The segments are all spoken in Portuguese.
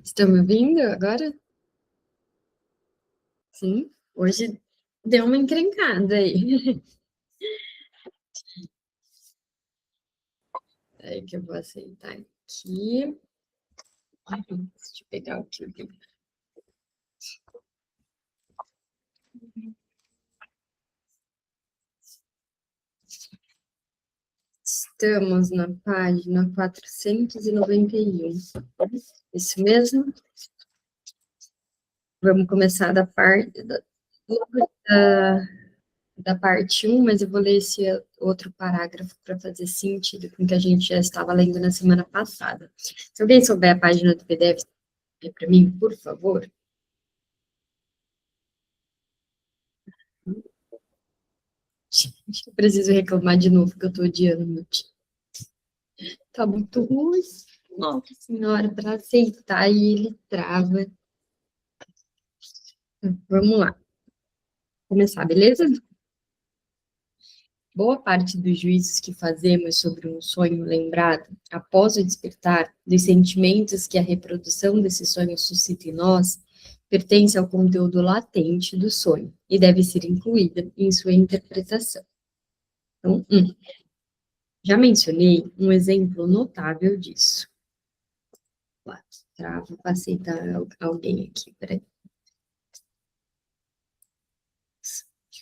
Estão me ouvindo agora? Sim. Hoje deu uma encrencada aí. É que eu vou aceitar aqui. Deixa eu pegar aqui o livro. Estamos na página 491. Isso mesmo? Vamos começar da, da parte um, mas eu vou ler esse outro parágrafo para fazer sentido com o que a gente já estava lendo na semana passada. Se alguém souber a página do PDF para mim, por favor. Acho que eu preciso reclamar de novo, que eu tô odiando meu time. Tá muito ruim. Nossa senhora, para aceitar e ele trava. Vamos lá, começar, beleza? Boa parte dos juízos que fazemos sobre um sonho lembrado, após o despertar, dos sentimentos que a reprodução desse sonho suscita em nós, pertence ao conteúdo latente do sonho e deve ser incluída em sua interpretação. Então, já mencionei um exemplo notável disso. Trava para aceitar alguém aqui, peraí.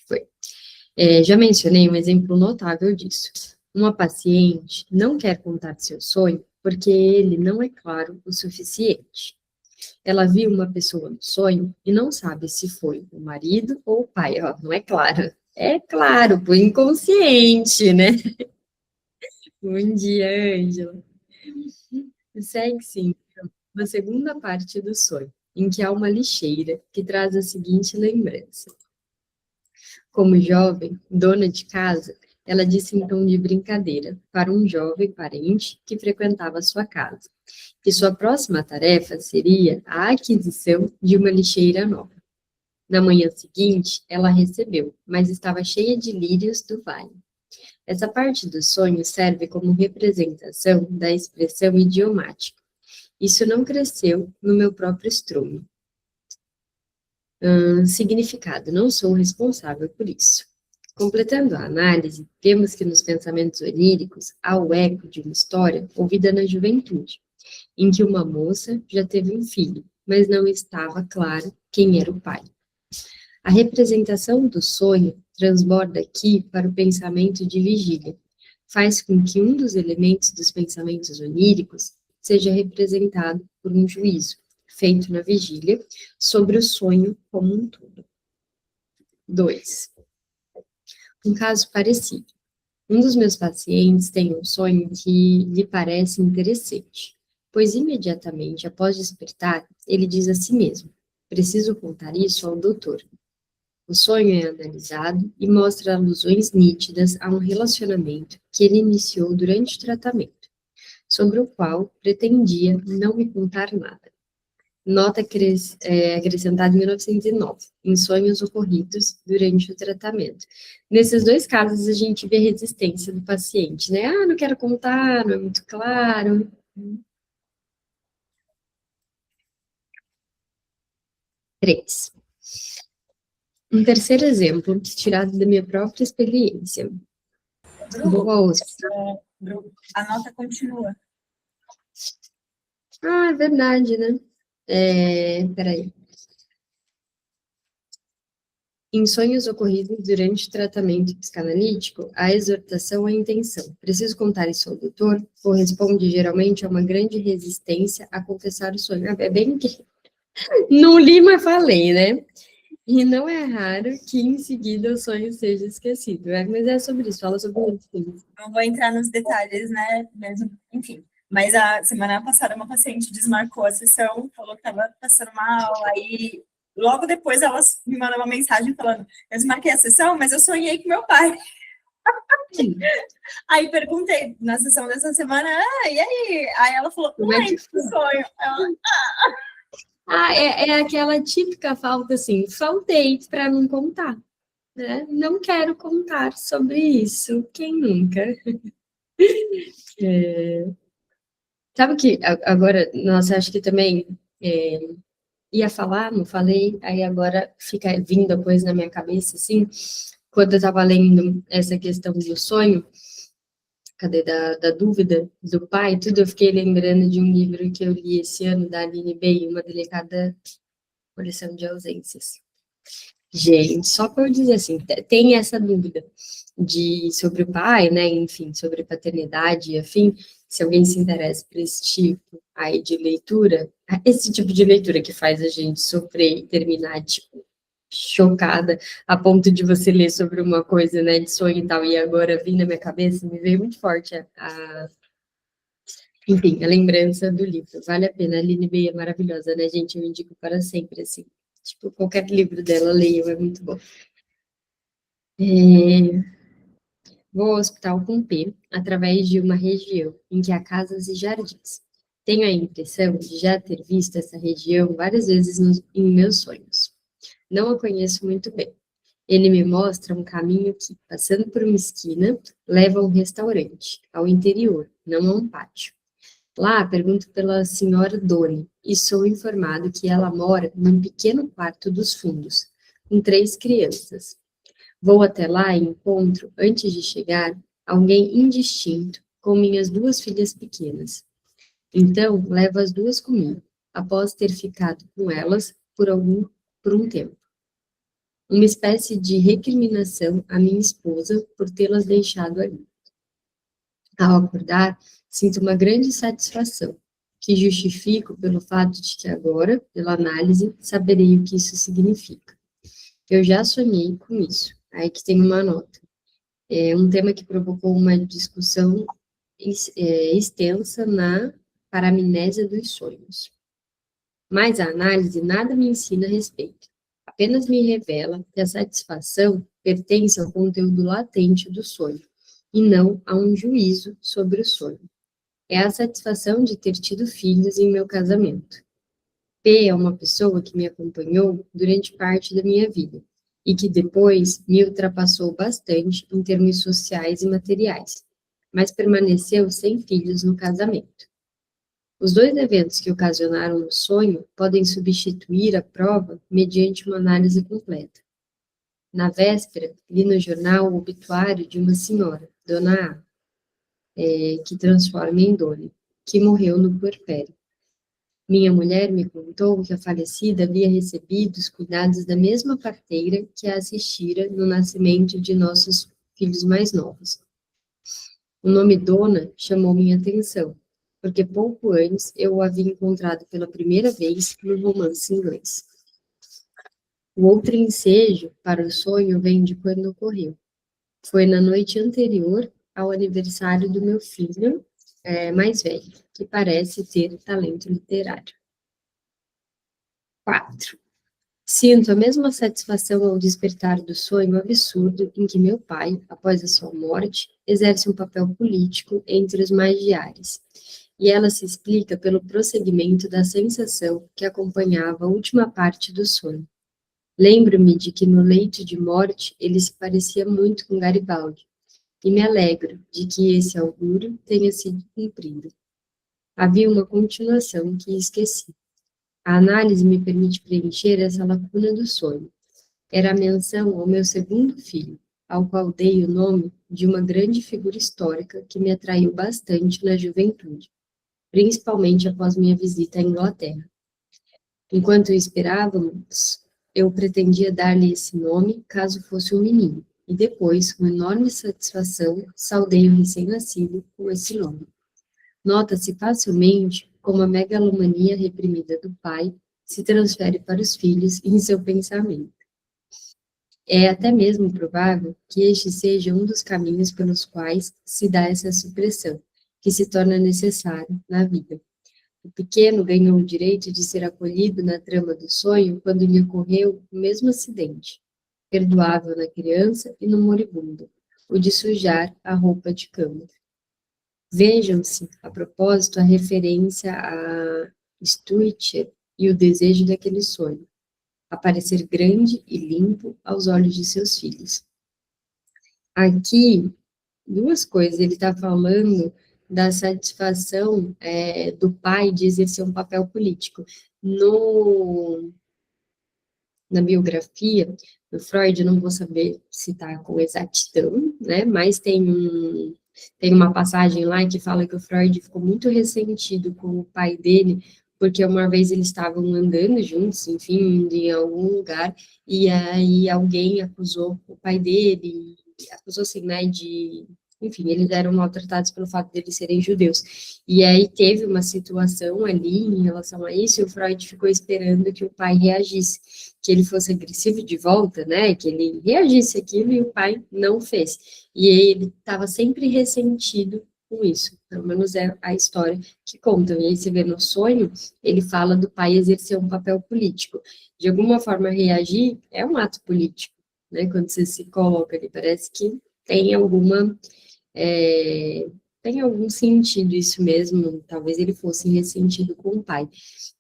Foi. Já mencionei um exemplo notável disso. Uma paciente não quer contar seu sonho porque ele não é claro o suficiente. Ela viu uma pessoa no sonho e não sabe se foi o marido ou o pai. Ó, não é claro. É claro, pro inconsciente, né? Bom dia, Ângela. Segue-se, então, na segunda parte do sonho, em que há uma lixeira que traz a seguinte lembrança. Como jovem, dona de casa, ela disse em tom de brincadeira para um jovem parente que frequentava sua casa, que sua próxima tarefa seria a aquisição de uma lixeira nova. Na manhã seguinte, ela recebeu, mas estava cheia de lírios do vale. Essa parte do sonho serve como representação da expressão idiomática. Isso não cresceu no meu próprio estrume. Significado, não sou responsável por isso. Completando a análise, vemos que nos pensamentos oníricos há o eco de uma história ouvida na juventude, em que uma moça já teve um filho, mas não estava claro quem era o pai. A representação do sonho transborda aqui para o pensamento de vigília, faz com que um dos elementos dos pensamentos oníricos seja representado por um juízo, feito na vigília, sobre o sonho como um todo. 2. Um caso parecido. Um dos meus pacientes tem um sonho que lhe parece interessante, pois imediatamente após despertar, ele diz a si mesmo: preciso contar isso ao doutor. O sonho é analisado e mostra alusões nítidas a um relacionamento que ele iniciou durante o tratamento, sobre o qual pretendia não me contar nada. Nota acrescentada em 1909, em sonhos ocorridos durante o tratamento. Nesses dois casos, a gente vê a resistência do paciente, né? Ah, não quero contar, não é muito claro. 3. Um terceiro exemplo, tirado da minha própria experiência. Boa, Oscar. A nota continua. Ah, é verdade, né? Peraí. Em sonhos ocorridos durante o tratamento psicanalítico, a exortação à intenção. Preciso contar isso ao doutor? Corresponde geralmente a uma grande resistência a confessar o sonho. É bem que não li, mas falei, né? E não é raro que em seguida o sonho seja esquecido. Mas é sobre isso, fala sobre isso. Não vou entrar nos detalhes, né? Mesmo, enfim. Mas a semana passada uma paciente desmarcou a sessão, falou que estava passando mal, aí logo depois ela me mandou uma mensagem falando: eu desmarquei a sessão, mas eu sonhei com meu pai. Aí perguntei na sessão dessa semana, e aí? Aí ela falou, não lembro do sonho. É aquela típica falta assim, faltei para não contar, né? Não quero contar sobre isso, quem nunca? Sabe que agora, nossa, acho que também ia falar, não falei, aí agora fica vindo a coisa na minha cabeça, assim, quando eu estava lendo essa questão do sonho, cadê da dúvida do pai, tudo, eu fiquei lembrando de um livro que eu li esse ano, da Aline Bey, Uma Delicada Coleção de Ausências. Gente, só para eu dizer assim, tem essa dúvida sobre o pai, né, enfim, sobre paternidade e afim, se alguém se interessa por esse tipo aí de leitura, esse tipo de leitura que faz a gente sofrer e terminar, tipo, chocada, a ponto de você ler sobre uma coisa, né, de sonho e tal, e agora vim na minha cabeça, me veio muito forte enfim, a lembrança do livro. Vale a pena, a Aline Bey é maravilhosa, né, gente? Eu indico para sempre, assim. Tipo, qualquer livro dela, leiam, é muito bom. Vou ao hospital com P, através de uma região em que há casas e jardins. Tenho a impressão de já ter visto essa região várias vezes em meus sonhos. Não a conheço muito bem. Ele me mostra um caminho que, passando por uma esquina, leva a um restaurante, ao interior, não a um pátio. Lá, pergunto pela senhora Doni e sou informado que ela mora num pequeno quarto dos fundos, com 3 crianças. Vou até lá e encontro, antes de chegar, alguém indistinto com minhas 2 filhas pequenas. Então, levo as duas comigo, após ter ficado com elas por um tempo. Uma espécie de recriminação à minha esposa por tê-las deixado ali. Ao acordar, sinto uma grande satisfação, que justifico pelo fato de que agora, pela análise, saberei o que isso significa. Eu já sonhei com isso. Aí que tem uma nota. É um tema que provocou uma discussão extensa na paramnésia dos sonhos. Mas a análise nada me ensina a respeito. Apenas me revela que a satisfação pertence ao conteúdo latente do sonho, e não a um juízo sobre o sonho. É a satisfação de ter tido filhos em meu casamento. P é uma pessoa que me acompanhou durante parte da minha vida e que depois me ultrapassou bastante em termos sociais e materiais, mas permaneceu sem filhos no casamento. Os 2 eventos que ocasionaram o sonho podem substituir a prova mediante uma análise completa. Na véspera, li no jornal o obituário de uma senhora, Dona A, que transforma em Dona, que morreu no puerpério. Minha mulher me contou que a falecida havia recebido os cuidados da mesma parteira que a assistira no nascimento de nossos filhos mais novos. O nome Dona chamou minha atenção, porque pouco antes eu o havia encontrado pela primeira vez no romance inglês. O outro ensejo para o sonho vem de quando ocorreu. Foi na noite anterior ao aniversário do meu filho mais velho, que parece ter talento literário. 4. Sinto a mesma satisfação ao despertar do sonho absurdo em que meu pai, após a sua morte, exerce um papel político entre os magiares, e ela se explica pelo prosseguimento da sensação que acompanhava a última parte do sonho. Lembro-me de que no leito de morte ele se parecia muito com Garibaldi, e me alegro de que esse augúrio tenha sido cumprido. Havia uma continuação que esqueci. A análise me permite preencher essa lacuna do sonho. Era a menção ao meu segundo filho, ao qual dei o nome de uma grande figura histórica que me atraiu bastante na juventude, principalmente após minha visita à Inglaterra. Enquanto esperávamos, eu pretendia dar-lhe esse nome caso fosse um menino, e depois, com enorme satisfação, saudei o recém-nascido com esse nome. Nota-se facilmente como a megalomania reprimida do pai se transfere para os filhos em seu pensamento. É até mesmo provável que este seja um dos caminhos pelos quais se dá essa supressão, que se torna necessária na vida. O pequeno ganhou o direito de ser acolhido na trama do sonho quando lhe ocorreu o mesmo acidente, perdoável na criança e no moribundo, o de sujar a roupa de cama. Vejam-se, a propósito, a referência a Stuycher e o desejo daquele sonho, aparecer grande e limpo aos olhos de seus filhos. Aqui, 2 coisas, ele está falando da satisfação do pai de exercer um papel político. No, na biografia do Freud, eu não vou saber citar com exatidão, né, mas tem uma passagem lá que fala que o Freud ficou muito ressentido com o pai dele, porque uma vez eles estavam andando juntos, enfim, indo em algum lugar, e aí alguém acusou o pai dele, acusou assim, né, de... Enfim, eles eram maltratados pelo fato de eles serem judeus. E aí teve uma situação ali em relação a isso, e o Freud ficou esperando que o pai reagisse, que ele fosse agressivo de volta, né, que ele reagisse aquilo, e o pai não fez. E ele estava sempre ressentido com isso, pelo menos é a história que contam. E aí você vê no sonho, ele fala do pai exercer um papel político. De alguma forma, reagir é um ato político, né? Quando você se coloca ali, parece que tem alguma... é, tem algum sentido isso mesmo, talvez ele fosse ressentido com o pai.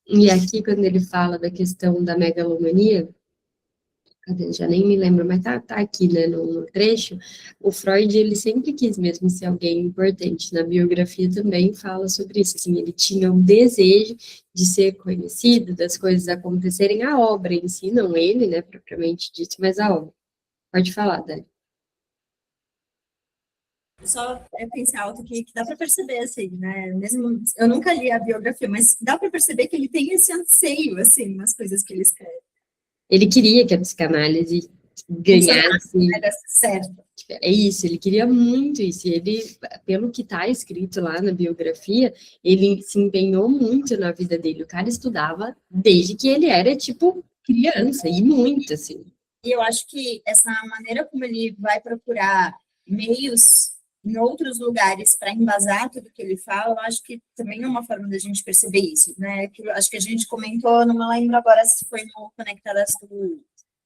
E aqui, quando ele fala da questão da megalomania, cadê? Já nem me lembro, mas tá aqui, né, no trecho, o Freud, ele sempre quis mesmo ser alguém importante, na biografia também fala sobre isso, assim, ele tinha um desejo de ser conhecido, das coisas acontecerem, a obra em si, não ele, né, propriamente dito, mas a obra. Pode falar, Dani. Só pensar alto que dá para perceber, assim, né? Mesmo eu nunca li a biografia, mas dá para perceber que ele tem esse anseio, assim, nas coisas que ele escreve. Ele queria que a psicanálise ganhasse... Era certo. É isso, ele queria muito isso. E ele, pelo que está escrito lá na biografia, ele se empenhou muito na vida dele. O cara estudava desde que ele era, tipo, criança, e muito, assim. E eu acho que essa maneira como ele vai procurar meios em outros lugares para embasar tudo que ele fala, eu acho que também é uma forma da gente perceber isso, né? Que eu acho que a gente comentou, não me lembro agora se foi no Conectadas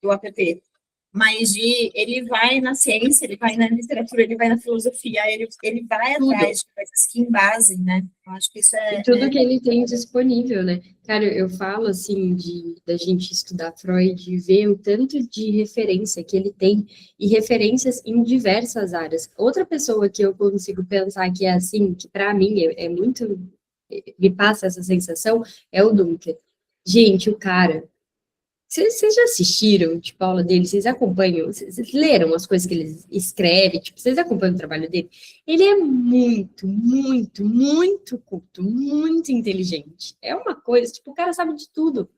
do app, mas ele vai na ciência, ele vai na literatura, ele vai na filosofia, ele vai Tudo. atrás de coisas que embasem, né? Eu acho que isso E tudo que ele tem disponível, né? Cara, eu falo, assim, da gente estudar Freud e ver o tanto de referência que ele tem, e referências em diversas áreas. Outra pessoa que eu consigo pensar que é assim, que para mim é muito... me passa essa sensação, é o Dunker. Gente, o cara... Vocês já assistiram, tipo, a aula dele? Vocês acompanham? Vocês leram as coisas que ele escreve? Tipo, vocês acompanham o trabalho dele? Ele é muito, muito, muito culto, muito inteligente. É uma coisa, tipo, o cara sabe de tudo.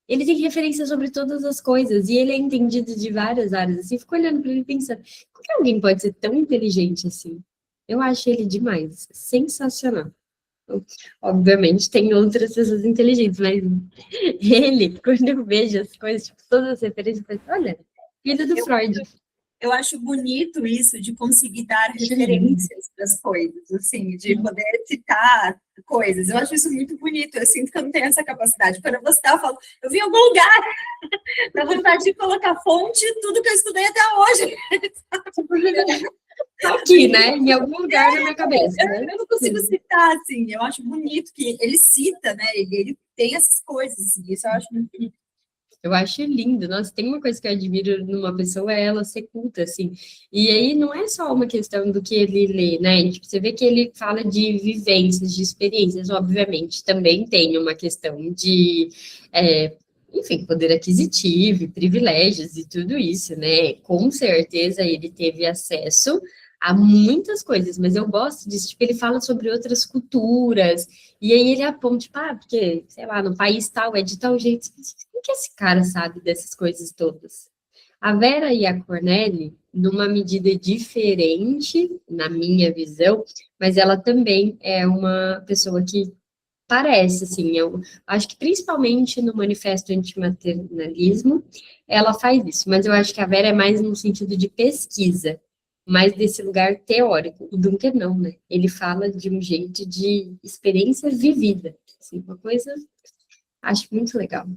Ele tem referência sobre todas as coisas e ele é entendido de várias áreas. Assim, fico olhando para ele pensando, como que alguém pode ser tão inteligente assim? Eu acho ele demais, sensacional. Obviamente, tem outras pessoas inteligentes, mas ele, quando eu vejo as coisas, tipo, todas as referências, eu penso, olha, filho do Freud. Eu acho bonito isso de conseguir dar Acho referências para as coisas, assim, de poder citar coisas. Eu acho isso muito bonito. Eu sinto que eu não tenho essa capacidade. Quando você está falando, eu vi em algum lugar, dá vontade de colocar fonte, tudo que eu estudei até hoje. Tá aqui, né? Em algum lugar na minha cabeça. Né? Eu não consigo citar, assim. Eu acho bonito que ele cita, né? Ele tem essas coisas, assim. Isso eu acho muito bonito. Eu acho lindo. Nossa, tem uma coisa que eu admiro numa pessoa, é ela ser culta, assim. E aí não é só uma questão do que ele lê, né? Tipo, você vê que ele fala de vivências, de experiências, obviamente. Também tem uma questão de, enfim, poder aquisitivo, privilégios e tudo isso, né? Com certeza ele teve acesso a muitas coisas, mas eu gosto disso, tipo, ele fala sobre outras culturas, e aí ele aponta, tipo, porque, sei lá, no país tal, é de tal jeito, o que esse cara sabe dessas coisas todas? A Vera e a Corneli, numa medida diferente, na minha visão, mas ela também é uma pessoa que parece, assim, eu acho que principalmente no Manifesto Antimaternalismo, ela faz isso, mas eu acho que a Vera é mais no sentido de pesquisa, mais desse lugar teórico. O Dunker não, né? Ele fala de um jeito de experiência vivida, assim, uma coisa, acho muito legal.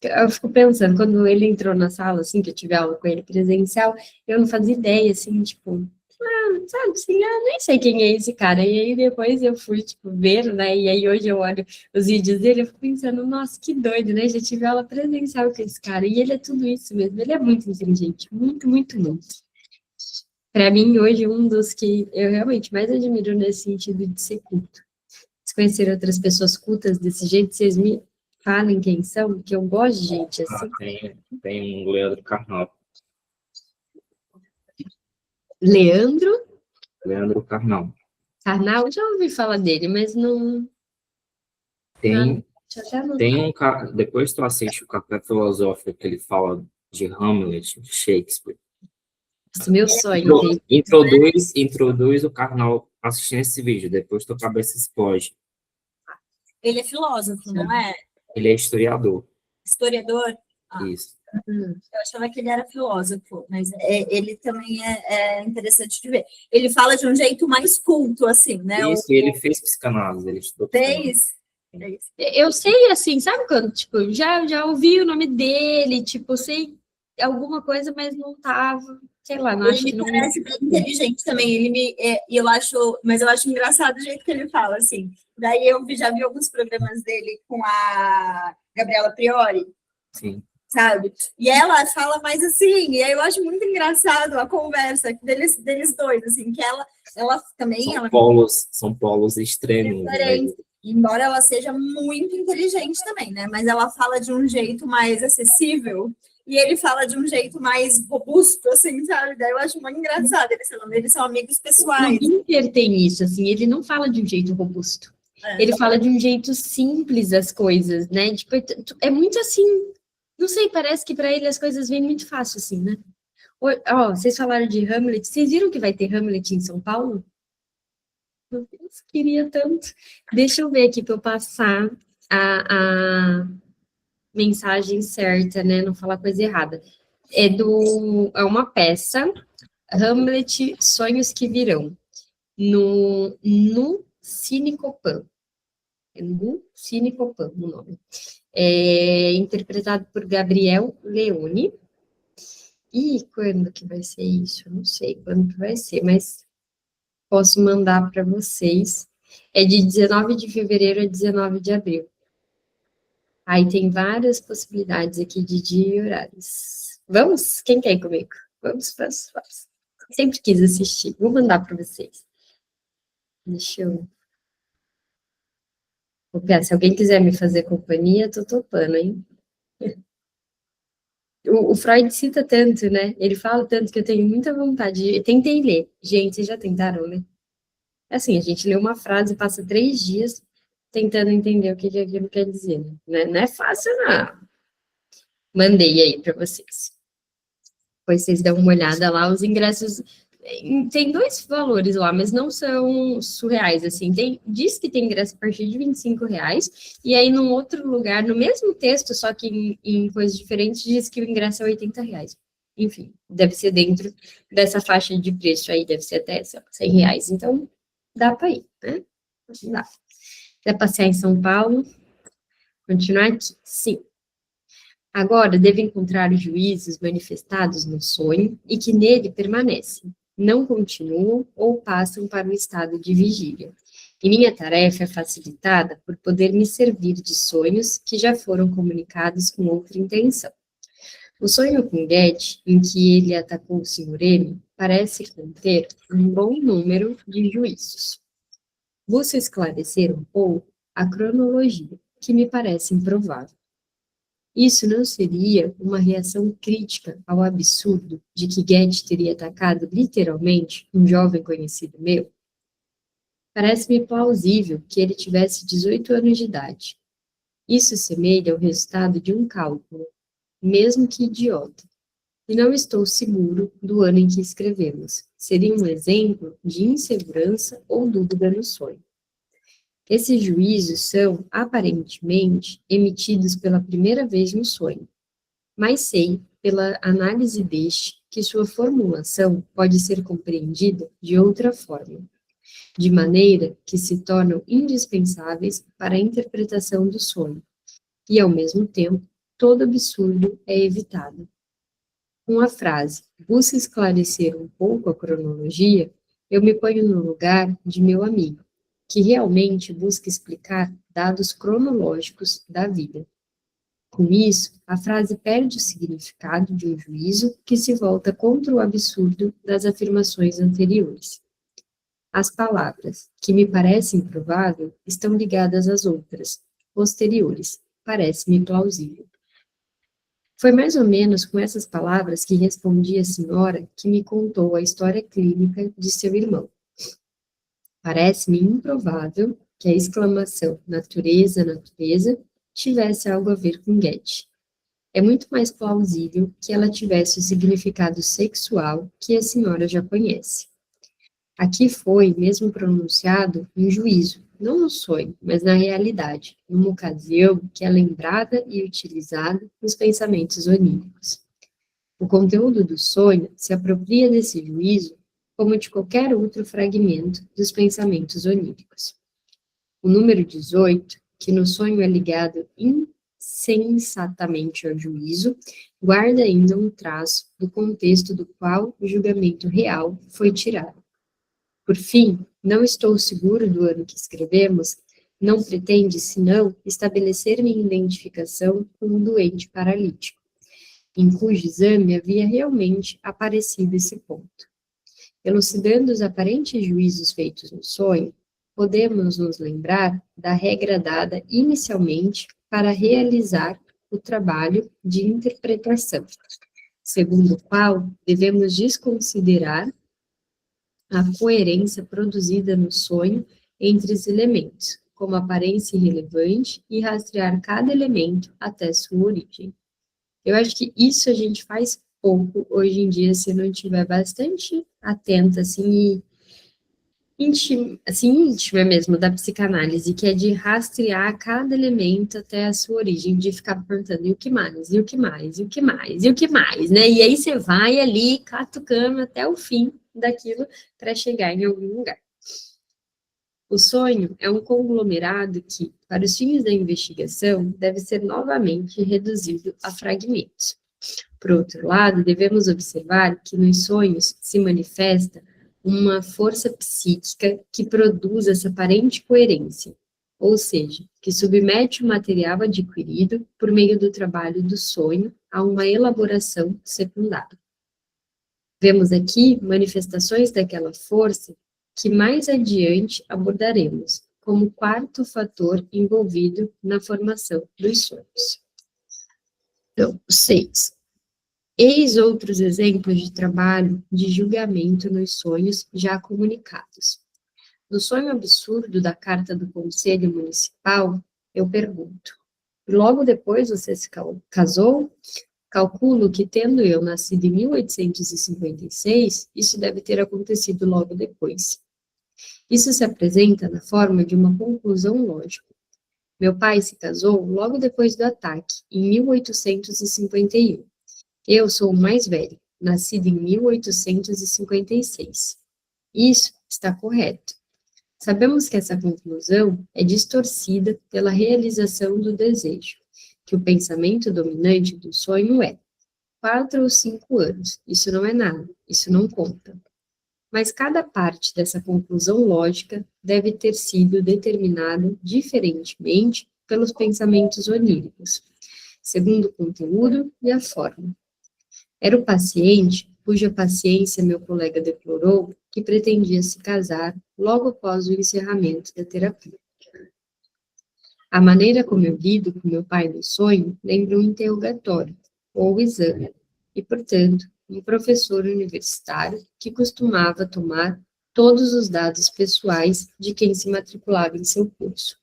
Eu fico pensando, quando ele entrou na sala, assim, que eu tive aula com ele presencial, eu não fazia ideia, assim, tipo, sabe, assim, nem sei quem é esse cara. E aí depois eu fui, tipo, ver, né, e aí hoje eu olho os vídeos dele, eu fico pensando, nossa, que doido, né, já tive aula presencial com esse cara, e ele é tudo isso mesmo, ele é muito inteligente, muito, muito, muito. Para mim, hoje, um dos que eu realmente mais admiro nesse sentido de ser culto. Se conhecer outras pessoas cultas desse jeito, vocês me falem quem são, que eu gosto de gente assim. Tem um Leandro Carnal. Leandro Carnal. Carnal, já ouvi falar dele, mas não... Tem Deixa um cara, depois tu assiste o Café Filosófico, que ele fala de Hamlet, de Shakespeare. Esse meu sonho. Introduz o Carnal assistindo esse vídeo, depois tua cabeça explode. Ele é filósofo, não é? Ele é historiador. Historiador? Isso. Eu achava que ele era filósofo, mas ele também é interessante de ver. Ele fala de um jeito mais culto, assim, né? Isso, ele fez psicanálise, ele estudou psicanálise. Eu sei, assim, sabe quando, tipo, já ouvi o nome dele, tipo, sei alguma coisa, mas não tava, sei lá, não acho que não... Ele parece bem inteligente também, eu acho engraçado o jeito que ele fala, assim. Daí eu já vi alguns programas dele com a Gabriela Priori. Sim. Sabe? E ela fala mais assim, e aí eu acho muito engraçado a conversa deles dois, assim, que ela também... São polos extremos, né? Embora ela seja muito inteligente também, né? Mas ela fala de um jeito mais acessível e ele fala de um jeito mais robusto, assim, sabe? Daí eu acho muito engraçado. Eles são amigos pessoais. O Pinter tem isso, assim, ele não fala de um jeito robusto. Ele fala de um jeito simples as coisas, né? Tipo, é muito assim, não sei, parece que para ele as coisas vêm muito fácil, assim, né? Vocês falaram de Hamlet, vocês viram que vai ter Hamlet em São Paulo? Meu Deus, queria tanto. Deixa eu ver aqui para eu passar a mensagem certa, né? Não falar coisa errada. É uma peça, Hamlet, Sonhos que Virão, no Cine Copan. É no Cine Copan o nome. É interpretado por Gabriel Leone. E quando que vai ser isso? Eu não sei quando que vai ser, mas posso mandar para vocês. É de 19 de fevereiro a 19 de abril. Aí tem várias possibilidades aqui de dia e horários. Vamos? Quem quer ir comigo? Vamos. Sempre quis assistir. Vou mandar para vocês. Deixa eu... Se alguém quiser me fazer companhia, tô topando, hein? O Freud cita tanto, né? Ele fala tanto que eu tenho muita vontade. Tentei ler. Gente, vocês já tentaram ler? Assim, a gente lê uma frase e passa 3 dias tentando entender o que aquilo quer dizer, né? Não é fácil, não. Mandei aí para vocês. Depois vocês dão uma olhada lá, os ingressos... Tem 2 valores lá, mas não são surreais, assim. Diz que tem ingresso a partir de R$ 25, e aí num outro lugar, no mesmo texto, só que em coisas diferentes, diz que o ingresso é R$ 80. Enfim, deve ser dentro dessa faixa de preço aí, deve ser até R$ 100. Então, dá para ir, né? Dá. Quer passear em São Paulo? Continuar aqui? Sim. Agora, devo encontrar os juízos manifestados no sonho e que nele permanecem, não continuam ou passam para o estado de vigília. E minha tarefa é facilitada por poder me servir de sonhos que já foram comunicados com outra intenção. O sonho com Goethe, em que ele atacou o Sr. M, parece conter um bom número de juízos. Busco esclarecer um pouco a cronologia, que me parece improvável. Isso não seria uma reação crítica ao absurdo de que Goethe teria atacado literalmente um jovem conhecido meu? Parece-me plausível que ele tivesse 18 anos de idade. Isso semelha ao resultado de um cálculo, mesmo que idiota. E não estou seguro do ano em que escrevemos. Seria um exemplo de insegurança ou dúvida no sonho. Esses juízos são, aparentemente, emitidos pela primeira vez no sonho, mas sei, pela análise deste, que sua formulação pode ser compreendida de outra forma, de maneira que se tornam indispensáveis para a interpretação do sonho, e, ao mesmo tempo, todo absurdo é evitado. Com a frase, busca esclarecer um pouco a cronologia, eu me ponho no lugar de meu amigo, que realmente busca explicar dados cronológicos da vida. Com isso, a frase perde o significado de um juízo que se volta contra o absurdo das afirmações anteriores. As palavras, que me parece improvável, estão ligadas às outras, posteriores, parece-me plausível. Foi mais ou menos com essas palavras que respondi à senhora que me contou a história clínica de seu irmão. Parece-me improvável que a exclamação natureza, natureza tivesse algo a ver com Goethe. É muito mais plausível que ela tivesse o significado sexual que a senhora já conhece. Aqui foi mesmo pronunciado um juízo, não no sonho, mas na realidade, numa ocasião que é lembrada e utilizada nos pensamentos oníricos. O conteúdo do sonho se apropria desse juízo como de qualquer outro fragmento dos pensamentos oníricos. O número 18, que no sonho é ligado insensatamente ao juízo, guarda ainda um traço do contexto do qual o julgamento real foi tirado. Por fim, não estou seguro do ano que escrevemos, não pretende, senão, estabelecer minha identificação com um doente paralítico, em cujo exame havia realmente aparecido esse ponto. Elucidando os aparentes juízos feitos no sonho, podemos nos lembrar da regra dada inicialmente para realizar o trabalho de interpretação, segundo o qual devemos desconsiderar a coerência produzida no sonho entre os elementos, como aparência irrelevante, e rastrear cada elemento até sua origem. Eu acho que isso a gente faz pouco hoje em dia, se não estiver bastante atenta, assim, íntima mesmo, da psicanálise, que é de rastrear cada elemento até a sua origem, de ficar perguntando, e o que mais, e o que mais, e o que mais, e o que mais, né? E aí você vai ali, catucando até o fim daquilo para chegar em algum lugar. O sonho é um conglomerado que, para os fins da investigação, deve ser novamente reduzido a fragmentos. Por outro lado, devemos observar que nos sonhos se manifesta uma força psíquica que produz essa aparente coerência, ou seja, que submete o material adquirido por meio do trabalho do sonho a uma elaboração secundária. Vemos aqui manifestações daquela força que mais adiante abordaremos, como quarto fator envolvido na formação dos sonhos. Então, 6. Eis outros exemplos de trabalho de julgamento nos sonhos já comunicados. No sonho absurdo da carta do Conselho Municipal, eu pergunto, logo depois você se casou? Calculo que, tendo eu nascido em 1856, isso deve ter acontecido logo depois. Isso se apresenta na forma de uma conclusão lógica. Meu pai se casou logo depois do ataque, em 1851. Eu sou o mais velho, nascido em 1856. Isso está correto. Sabemos que essa conclusão é distorcida pela realização do desejo, que o pensamento dominante do sonho é 4 ou 5 anos, isso não é nada, isso não conta. Mas cada parte dessa conclusão lógica deve ter sido determinada diferentemente pelos pensamentos oníricos, segundo o conteúdo e a forma. Era o paciente, cuja paciência meu colega deplorou, que pretendia se casar logo após o encerramento da terapia. A maneira como eu lido com meu pai no sonho lembra um interrogatório, ou exame, e, portanto, um professor universitário que costumava tomar todos os dados pessoais de quem se matriculava em seu curso.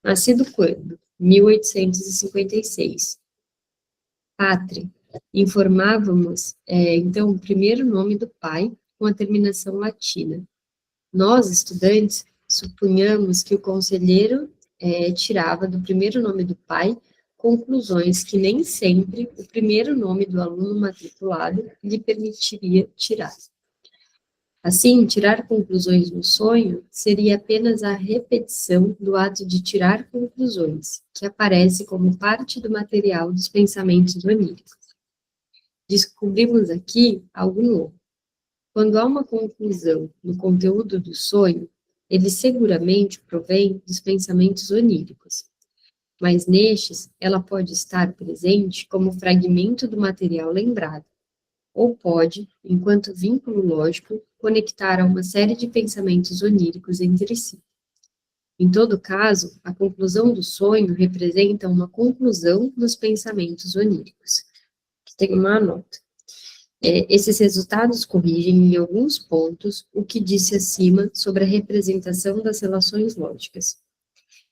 Nascido quando? 1856. Pátria. Informávamos, então, o primeiro nome do pai com a terminação latina. Nós, estudantes, supunhamos que o conselheiro tirava do primeiro nome do pai conclusões que nem sempre o primeiro nome do aluno matriculado lhe permitiria tirar. Assim, tirar conclusões no sonho seria apenas a repetição do ato de tirar conclusões, que aparece como parte do material dos pensamentos oníricos. Descobrimos aqui algo novo. Quando há uma conclusão no conteúdo do sonho, ele seguramente provém dos pensamentos oníricos. mas nestes ela pode estar presente como fragmento do material lembrado, ou pode, enquanto vínculo lógico, conectar a uma série de pensamentos oníricos entre si. Em todo caso, a conclusão do sonho representa uma conclusão nos pensamentos oníricos. Aqui tem uma nota. Esses resultados corrigem, em alguns pontos, o que disse acima sobre a representação das relações lógicas.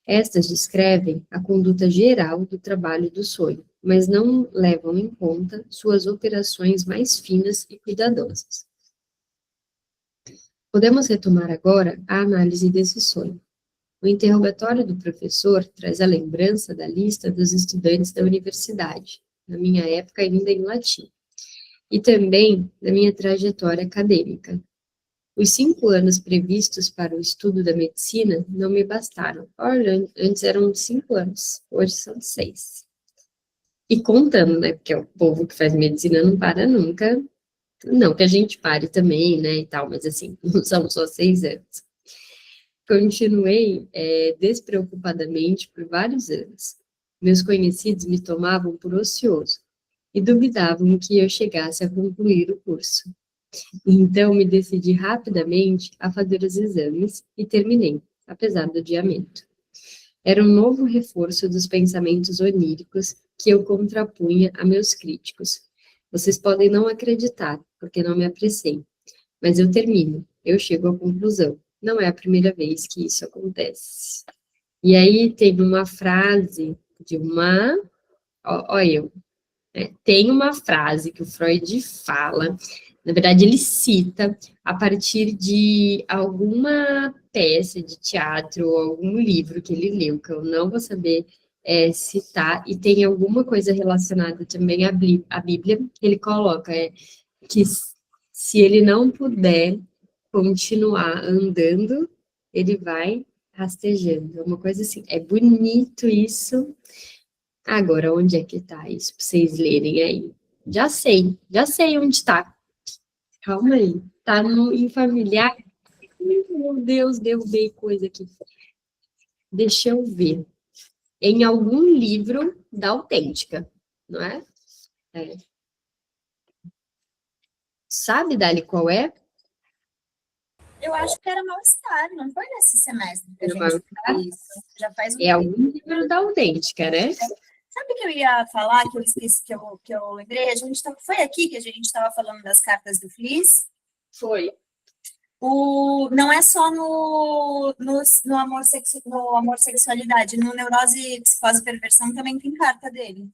Estas descrevem a conduta geral do trabalho do sonho, mas não levam em conta suas operações mais finas e cuidadosas. Podemos retomar agora a análise desse sonho. O interrogatório do professor traz a lembrança da lista dos estudantes da universidade, na minha época ainda em latim, e também da minha trajetória acadêmica. Os 5 anos previstos para o estudo da medicina não me bastaram. Olha, antes eram 5 anos, hoje são 6. E contando, né, porque o povo que faz medicina não para nunca, não que a gente pare também, né, e tal, mas assim, não são só 6 anos. Continuei despreocupadamente por vários anos. Meus conhecidos me tomavam por ocioso e duvidavam que eu chegasse a concluir o curso. Então, me decidi rapidamente a fazer os exames e terminei, apesar do adiamento. Era um novo reforço dos pensamentos oníricos que eu contrapunha a meus críticos. Vocês podem não acreditar, porque não me apressei, mas eu termino, eu chego à conclusão. Não é a primeira vez que isso acontece. E aí tem uma frase de uma... tem uma frase que o Freud fala, na verdade ele cita, a partir de alguma peça de teatro ou algum livro que ele leu, que eu não vou saber citar, e tem alguma coisa relacionada também à Bíblia, que ele coloca, que se ele não puder continuar andando, ele vai rastejando, uma coisa assim, é bonito isso. Agora, onde é que tá isso, pra vocês lerem aí? Já sei onde tá. Calma aí, tá em familiar. Meu Deus, derrubei coisa aqui. Deixa eu ver. Em algum livro da Autêntica, não é? Sabe, Dali, qual é? Eu acho que era mal-estar, não foi nesse semestre que a Era gente fez isso. Já faz um É algum livro da Autêntica, né? Sabe o que eu ia falar, que eu esqueci, que eu lembrei? Foi aqui que a gente estava falando das cartas do Fliss? Foi. Não é só no amor sexualidade, no neurose, psicose e perversão também tem carta dele.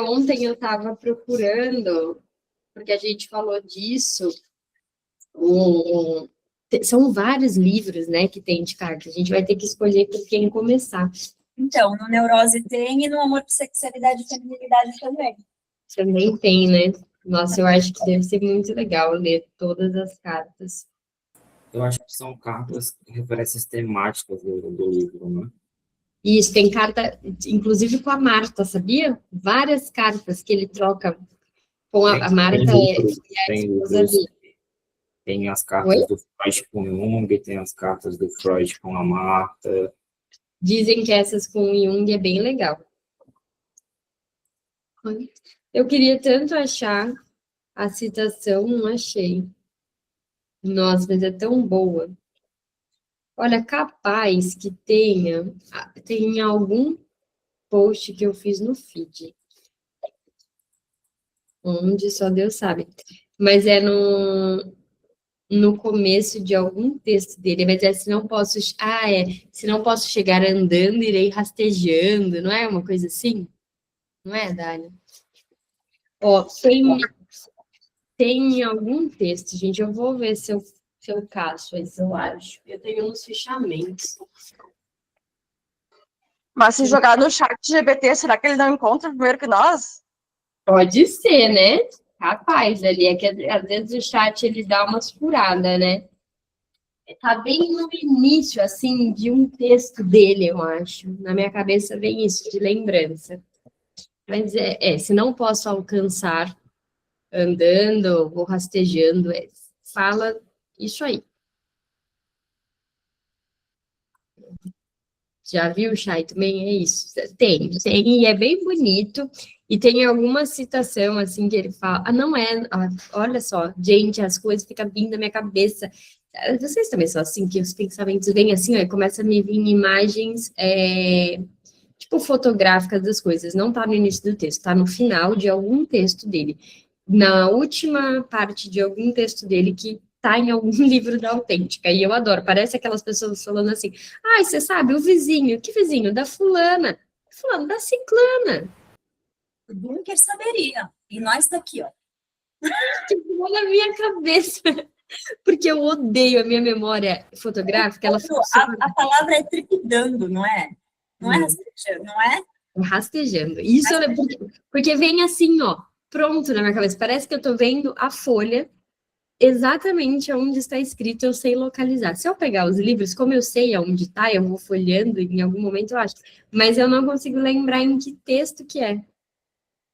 Ontem eu estava procurando, porque a gente falou disso, são vários livros, né, que tem de cartas. A gente vai ter que escolher por quem começar. Então, no neurose tem e no amor por sexualidade e feminilidade também. Também tem, né? Nossa, eu acho que deve ser muito legal ler todas as cartas. Eu acho que são cartas, referências temáticas do livro, né? Isso, tem carta, inclusive com a Marta, sabia? Várias cartas que ele troca com a Marta. Tem as cartas do Freud com Jung, tem as cartas do Freud com a Marta. Dizem que essas com Jung é bem legal. Eu queria tanto achar a citação, não achei. Nossa, mas é tão boa. Olha, capaz que tem algum post que eu fiz no feed. Onde só Deus sabe. Mas é no começo de algum texto dele, mas se não posso chegar andando, irei rastejando, não é uma coisa assim? Não é, Dália? Ó, tem algum texto, gente, eu vou ver se eu caço aí, se eu acho. Eu tenho uns fichamentos. Mas se jogar no chat GPT, será que ele não encontra primeiro que nós? Pode ser, né? Rapaz, ali é que às vezes o chat ele dá umas furadas, né? Tá bem no início, assim, de um texto dele, eu acho. Na minha cabeça vem isso, de lembrança. Mas se não posso alcançar andando ou rastejando, fala isso aí. Já viu, Chay? Também é isso. Tem, e é bem bonito. E tem alguma citação, assim, que ele fala... não é... olha só, gente, as coisas ficam vindo na minha cabeça. Vocês também são assim, que os pensamentos vêm assim, ó, e começa a me vir imagens, tipo, fotográficas das coisas. Não tá no início do texto, tá no final de algum texto dele. Na última parte de algum texto dele que tá em algum livro da Autêntica. E eu adoro. Parece aquelas pessoas falando assim, você sabe, o vizinho. Que vizinho? Da fulana. Fulano, da ciclana. O Bunker saberia. E nós tá aqui, ó. Que ficou na minha cabeça. Porque eu odeio a minha memória fotográfica. Ela A palavra é trepidando, não é? Não é rastejando, não é? Rastejando. Isso eu lembro, porque vem assim, ó, pronto na minha cabeça. Parece que eu tô vendo a folha exatamente onde está escrito, eu sei localizar. Se eu pegar os livros, como eu sei aonde está, eu vou folheando, em algum momento eu acho. Mas eu não consigo lembrar em que texto que é.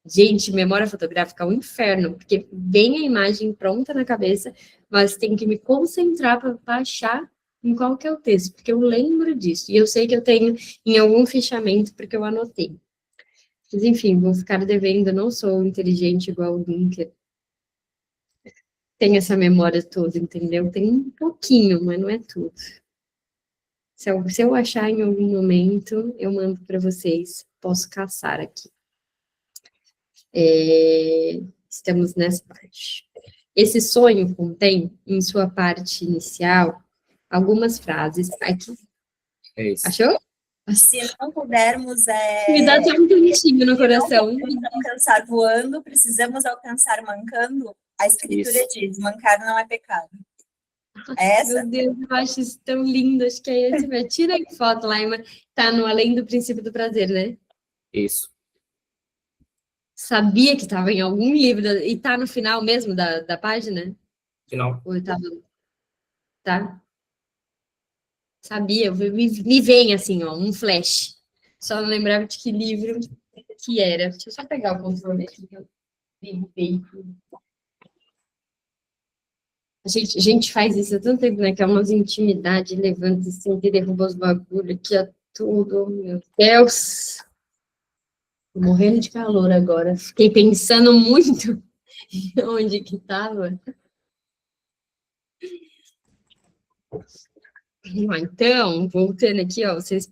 Gente, memória fotográfica é um inferno, porque vem a imagem pronta na cabeça, mas tem que me concentrar para achar em qual que é o texto, porque eu lembro disso. E eu sei que eu tenho em algum fichamento, porque eu anotei. Mas, enfim, vou ficar devendo, não sou inteligente igual o Dunker. Tem essa memória toda, entendeu? Tem um pouquinho, mas não é tudo. Se eu achar em algum momento, eu mando para vocês. Posso caçar aqui. Estamos nessa parte. Esse sonho contém, em sua parte inicial, algumas frases. Aqui. É isso. Achou? Se não pudermos Me dá até um cantinho no coração. alcançar voando, precisamos alcançar mancando. A escritura diz, mancar não é pecado. É essa? Meu Deus, eu acho isso tão lindo. Acho que é esse. Tira aí foto lá, tá no Além do Princípio do Prazer, né? Isso. Sabia que estava em algum livro, e tá no final mesmo da página? Final. Ou tava... Tá? Sabia, me vem assim, ó, um flash. Só não lembrava de que livro que era. Deixa eu só pegar o controle aqui. A gente faz isso há tanto tempo, né? Que é umas intimidades, levanta assim, que derruba os bagulhos aqui, ó, tudo. Meu Deus! Tô morrendo de calor agora. Fiquei pensando muito onde que tava. Então, voltando aqui, ó, vocês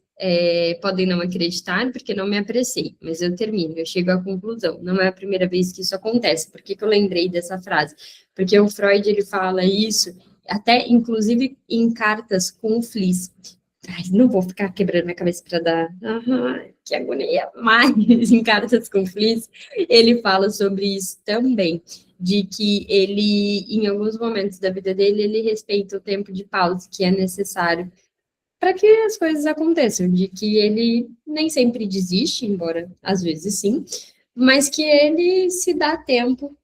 podem não acreditar porque não me apressei, mas eu termino, eu chego à conclusão. Não é a primeira vez que isso acontece. Por que que eu lembrei dessa frase? Porque o Freud, ele fala isso, até inclusive em cartas com o Fliss. Ai, não vou ficar quebrando minha cabeça para dar. Que agonia! Mas em cartas com o Fliss, ele fala sobre isso também, de que ele, em alguns momentos da vida dele, ele respeita o tempo de pausa que é necessário para que as coisas aconteçam, de que ele nem sempre desiste, embora às vezes sim, mas que ele se dá tempo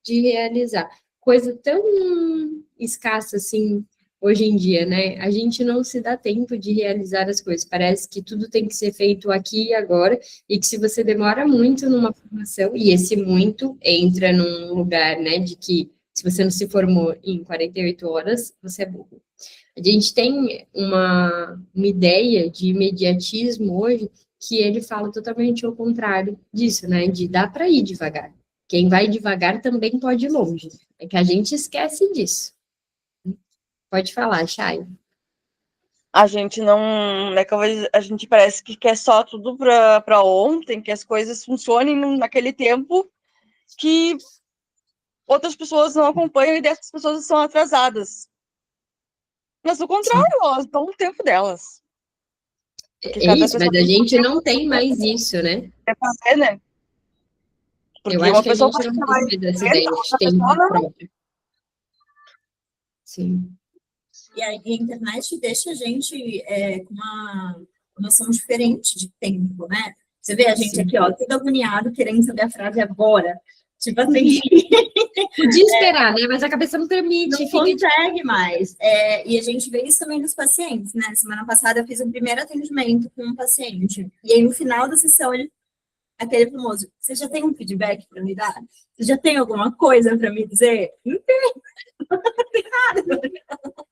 de realizar. Coisa tão escassa assim hoje em dia, né? A gente não se dá tempo de realizar as coisas. Parece que tudo tem que ser feito aqui e agora, e que se você demora muito numa formação, e esse muito entra num lugar, né, de que se você não se formou em 48 horas, você é burro. A gente tem uma ideia de imediatismo hoje que ele fala totalmente ao contrário disso, né? De dar para ir devagar. Quem vai devagar também pode ir longe. É que a gente esquece disso. Pode falar, Chay. A gente não. A gente parece que quer só tudo para ontem, que as coisas funcionem naquele tempo que outras pessoas não acompanham e dessas pessoas são atrasadas. Mas, o contrário, elas estão no tempo delas. É isso, mas a gente não tem mais isso, né? É fazer, né? Porque eu acho que a gente pode não tem mais essa ideia de tempo próprio. Sim. E a internet deixa a gente com uma noção diferente de tempo, né? Você vê a gente aqui, ó, todo agoniado, querendo saber a frase agora. Tipo assim. Podia esperar, né? Mas a cabeça não permite. Não consegue mais. E a gente vê isso também nos pacientes, né? Semana passada eu fiz um primeiro atendimento com um paciente. E aí, no final da sessão, ele aquele famoso, você já tem um feedback para me dar? Você já tem alguma coisa para me dizer? Não tem, não tem nada.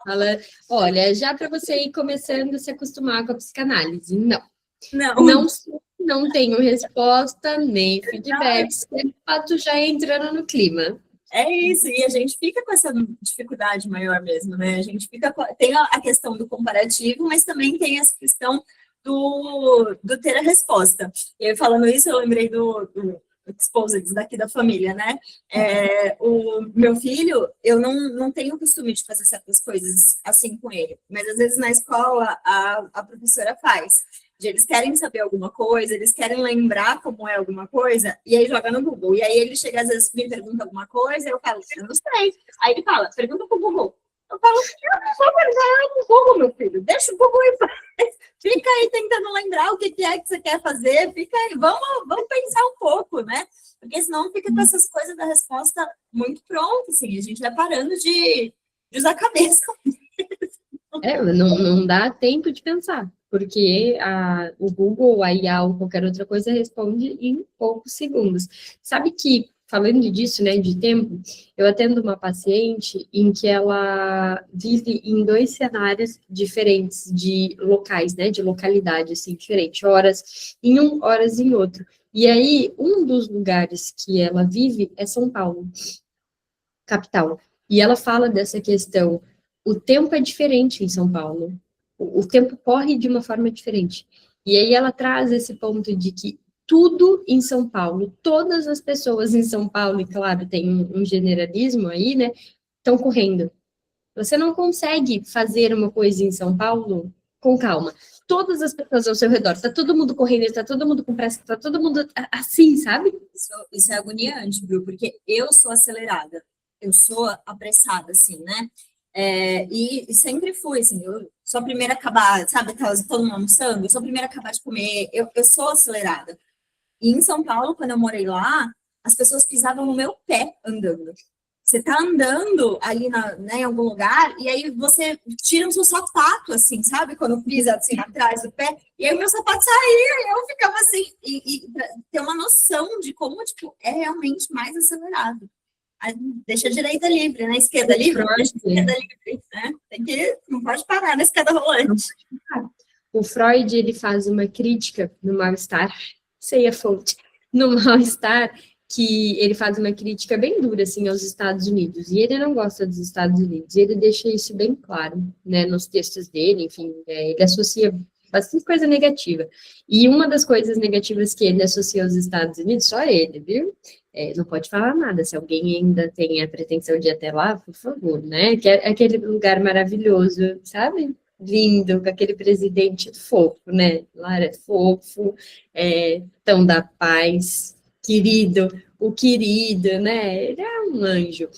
Fala, olha, já para você ir começando a se acostumar com a psicanálise. Não. Não, Não tenho resposta nem feedbacks. De fato, já entrando no clima. é isso, e a gente fica com essa dificuldade maior mesmo, né? A gente fica tem a questão do comparativo, mas também tem essa questão do ter a resposta. E aí, falando isso, eu lembrei do Exposed daqui da família, né? O meu filho, eu não tenho o costume de fazer certas coisas assim com ele, mas às vezes na escola a professora faz. Eles querem saber alguma coisa, eles querem lembrar como é alguma coisa, e aí joga no Google. E aí ele chega, às vezes, me pergunta alguma coisa, eu falo, eu não sei. Aí ele fala, pergunta pro Google. Eu falo, eu não vou perguntar pro Google, meu filho, deixa o Google aí. Fica aí tentando lembrar o que é que você quer fazer, fica aí, vamos pensar um pouco, né? Porque senão fica com essas coisas da resposta muito pronta, assim, a gente vai parando de usar a cabeça. Não dá tempo de pensar, porque o Google, a IA ou qualquer outra coisa responde em poucos segundos. Sabe que, falando disso, né, de tempo, eu atendo uma paciente em que ela vive em 2 cenários diferentes de locais, né, de localidade, assim, diferente, horas em um, horas em outro. E aí, um dos lugares que ela vive é São Paulo, capital. E ela fala dessa questão, o tempo é diferente em São Paulo, o tempo corre de uma forma diferente. E aí ela traz esse ponto de que tudo em São Paulo, todas as pessoas em São Paulo, e claro, tem um generalismo aí, né, estão correndo. Você não consegue fazer uma coisa em São Paulo com calma. Todas as pessoas ao seu redor, está todo mundo correndo, está todo mundo com pressa, está todo mundo assim, sabe? Isso é agoniante, viu? Porque eu sou acelerada, eu sou apressada, assim, né? E sempre fui, assim, eu sou a primeira a acabar, sabe, todo mundo almoçando, eu sou a primeira a acabar de comer, eu sou acelerada. E em São Paulo, quando eu morei lá, as pessoas pisavam no meu pé andando. Você tá andando ali né, em algum lugar, e aí você tira o seu sapato, assim, sabe? Quando pisa assim atrás do pé, e aí o meu sapato saía, e eu ficava assim, e pra ter uma noção de como, tipo, é realmente mais acelerado. Aí deixa a direita livre, né? A esquerda livre, deixa a esquerda livre, né? Não pode parar na escada rolante. O Freud, ele faz uma crítica no mal-estar, sei a fonte, no mal-estar, que ele faz uma crítica bem dura, assim, aos Estados Unidos, e ele não gosta dos Estados Unidos, e ele deixa isso bem claro, né, nos textos dele, enfim, ele associa bastante coisa negativa, e uma das coisas negativas que ele associa aos Estados Unidos, só ele, viu? Não pode falar nada, se alguém ainda tem a pretensão de ir até lá, por favor, né, que é aquele lugar maravilhoso, sabe? Lindo, com aquele presidente fofo, né? Lara é fofo, tão da paz, querido, o querido, né? Ele é um anjo.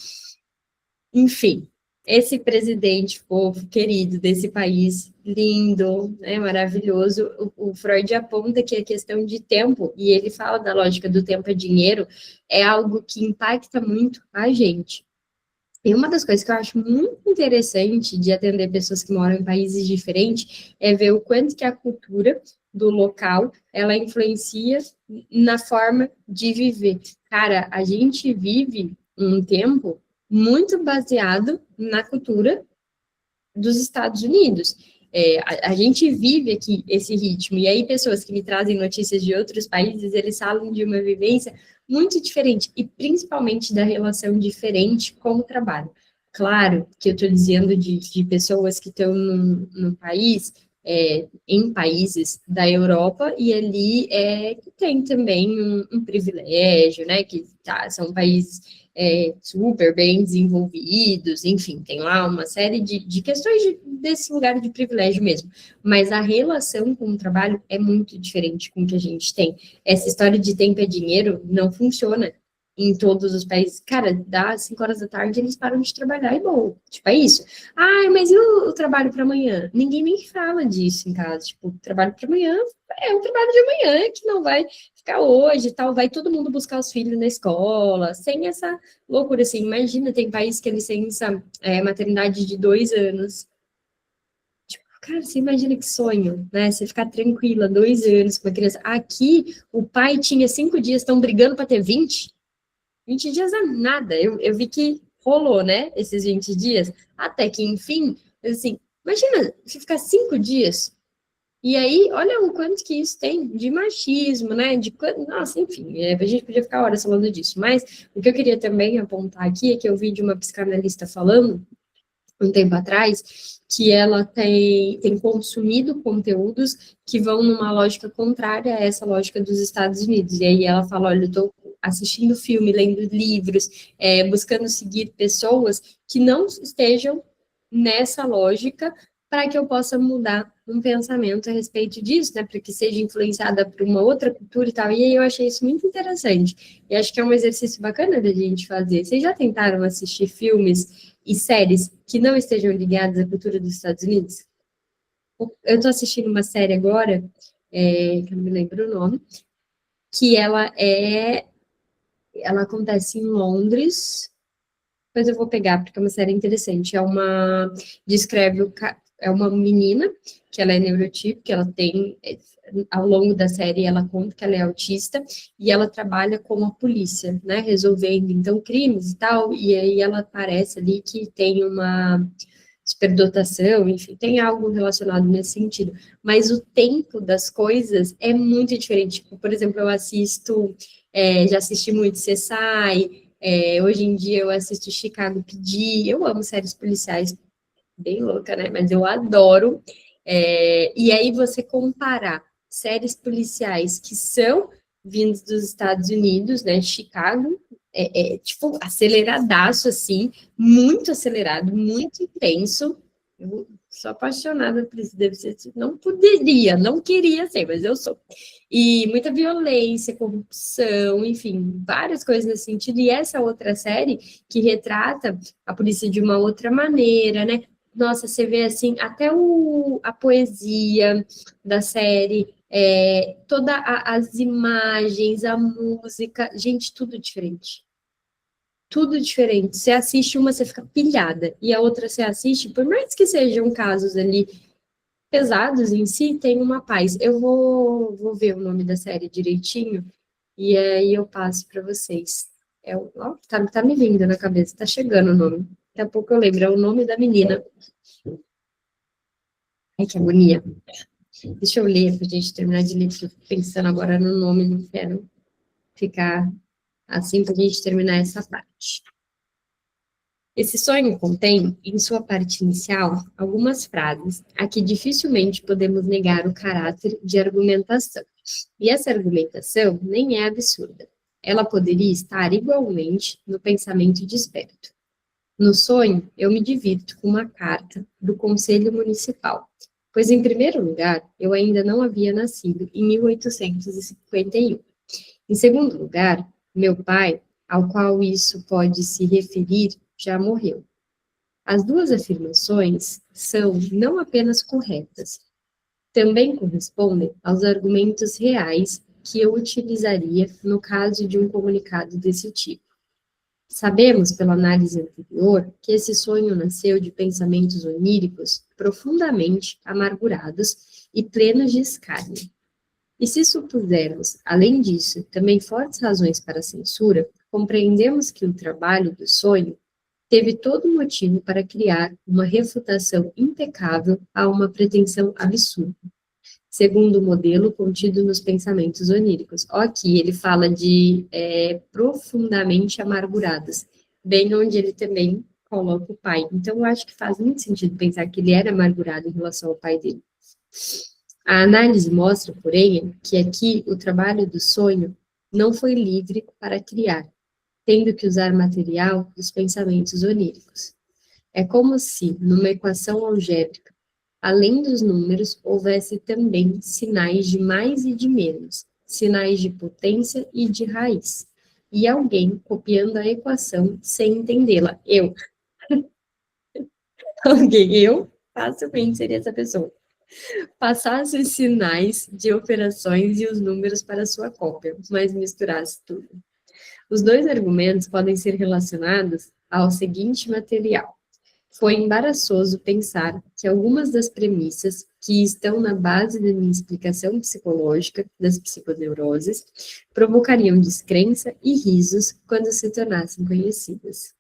Enfim, esse presidente fofo, querido desse país, lindo, né, maravilhoso, o Freud aponta que a questão de tempo, e ele fala da lógica do tempo é dinheiro, é algo que impacta muito a gente. E uma das coisas que eu acho muito interessante de atender pessoas que moram em países diferentes é ver o quanto que a cultura do local, ela influencia na forma de viver. Cara, a gente vive um tempo muito baseado na cultura dos Estados Unidos. A gente vive aqui esse ritmo, e aí pessoas que me trazem notícias de outros países, eles falam de uma vivência muito diferente, e principalmente da relação diferente com o trabalho. Claro que eu estou dizendo de pessoas que estão no país, em países da Europa, e ali que tem também um privilégio, né, que são países super bem desenvolvidos, enfim, tem lá uma série de questões desse lugar de privilégio mesmo, mas a relação com o trabalho é muito diferente com o que a gente tem. Essa história de tempo é dinheiro não funciona em todos os países. Cara, dá 5 horas da tarde, eles param de trabalhar e bom, tipo, é isso. Ah, mas e o trabalho para amanhã? Ninguém nem fala disso em casa, tipo, o trabalho para amanhã é o trabalho de amanhã, que não vai ficar hoje e tal, vai todo mundo buscar os filhos na escola, sem essa loucura, assim, imagina, tem país que a licença maternidade de 2 anos, tipo, Cara, você imagina que sonho, né? Você ficar tranquila, 2 anos com uma criança. Aqui, o pai tinha 5 dias, estão brigando para ter 20. 20 dias é nada. Eu vi que rolou, né? Esses 20 dias. Até que, enfim, assim, imagina você ficar 5 dias. E aí, olha o quanto que isso tem de machismo, né? Nossa, enfim, a gente podia ficar horas falando disso. Mas o que eu queria também apontar aqui é que eu vi de uma psicanalista falando um tempo atrás, que ela tem consumido conteúdos que vão numa lógica contrária a essa lógica dos Estados Unidos. E aí ela fala, olha, eu estou assistindo filme, lendo livros, buscando seguir pessoas que não estejam nessa lógica para que eu possa mudar um pensamento a respeito disso, né, para que seja influenciada por uma outra cultura e tal. E aí eu achei isso muito interessante. E acho que é um exercício bacana da gente fazer. Vocês já tentaram assistir filmes e séries que não estejam ligadas à cultura dos Estados Unidos? Eu estou assistindo uma série agora, que eu não me lembro o nome, que ela acontece em Londres, mas eu vou pegar, porque é uma série interessante. É uma menina, que ela é neurotípica, ela tem, ao longo da série, ela conta que ela é autista, e ela trabalha com a polícia, né, resolvendo, então, crimes e tal, e aí ela parece ali que tem uma superdotação, enfim, tem algo relacionado nesse sentido. Mas o tempo das coisas é muito diferente. Tipo, por exemplo, eu já assisti muito CSI, hoje em dia eu assisto Chicago PD, eu amo séries policiais, bem louca, né? Mas eu adoro. E aí você comparar séries policiais que são vindas dos Estados Unidos, né? Chicago, tipo, aceleradaço, assim, muito acelerado, muito intenso. Eu sou apaixonada por isso, deve ser, não queria ser, mas eu sou. E muita violência, corrupção, enfim, várias coisas nesse sentido. E essa outra série que retrata a polícia de uma outra maneira, né? Nossa, você vê assim, até a poesia da série, todas as imagens, a música, gente, tudo diferente. Tudo diferente. Você assiste uma, você fica pilhada, e a outra você assiste, por mais que sejam casos ali pesados em si, tem uma paz. Eu vou ver o nome da série direitinho, e aí eu passo para vocês. Tá me vindo na cabeça, tá chegando o nome. Daqui a pouco eu lembro, é o nome da menina. Ai, que agonia. Deixa eu ler para a gente terminar de ler, porque eu fico pensando agora no nome, não quero ficar assim para a gente terminar essa parte. Esse sonho contém, em sua parte inicial, algumas frases a que dificilmente podemos negar o caráter de argumentação. E essa argumentação nem é absurda. Ela poderia estar igualmente no pensamento desperto. No sonho, eu me divirto com uma carta do Conselho Municipal, pois, em primeiro lugar, eu ainda não havia nascido em 1851. Em segundo lugar, meu pai, ao qual isso pode se referir, já morreu. As duas afirmações são não apenas corretas, também correspondem aos argumentos reais que eu utilizaria no caso de um comunicado desse tipo. Sabemos, pela análise anterior, que esse sonho nasceu de pensamentos oníricos profundamente amargurados e plenos de escárnio. E se supusermos, além disso, também fortes razões para a censura, compreendemos que o trabalho do sonho teve todo motivo para criar uma refutação impecável a uma pretensão absurda, segundo o modelo contido nos pensamentos oníricos. Aqui ele fala de profundamente amargurados, bem onde ele também coloca o pai. Então, eu acho que faz muito sentido pensar que ele era amargurado em relação ao pai dele. A análise mostra, porém, que aqui o trabalho do sonho não foi livre para criar, tendo que usar material dos pensamentos oníricos. É como se, numa equação algébrica, além dos números, houvesse também sinais de mais e de menos, sinais de potência e de raiz. E alguém copiando a equação sem entendê-la. Eu. Eu facilmente seria essa pessoa. Passasse os sinais de operações e os números para sua cópia, mas misturasse tudo. Os dois argumentos podem ser relacionados ao seguinte material. Foi embaraçoso pensar que algumas das premissas que estão na base da minha explicação psicológica das psiconeuroses provocariam descrença e risos quando se tornassem conhecidas.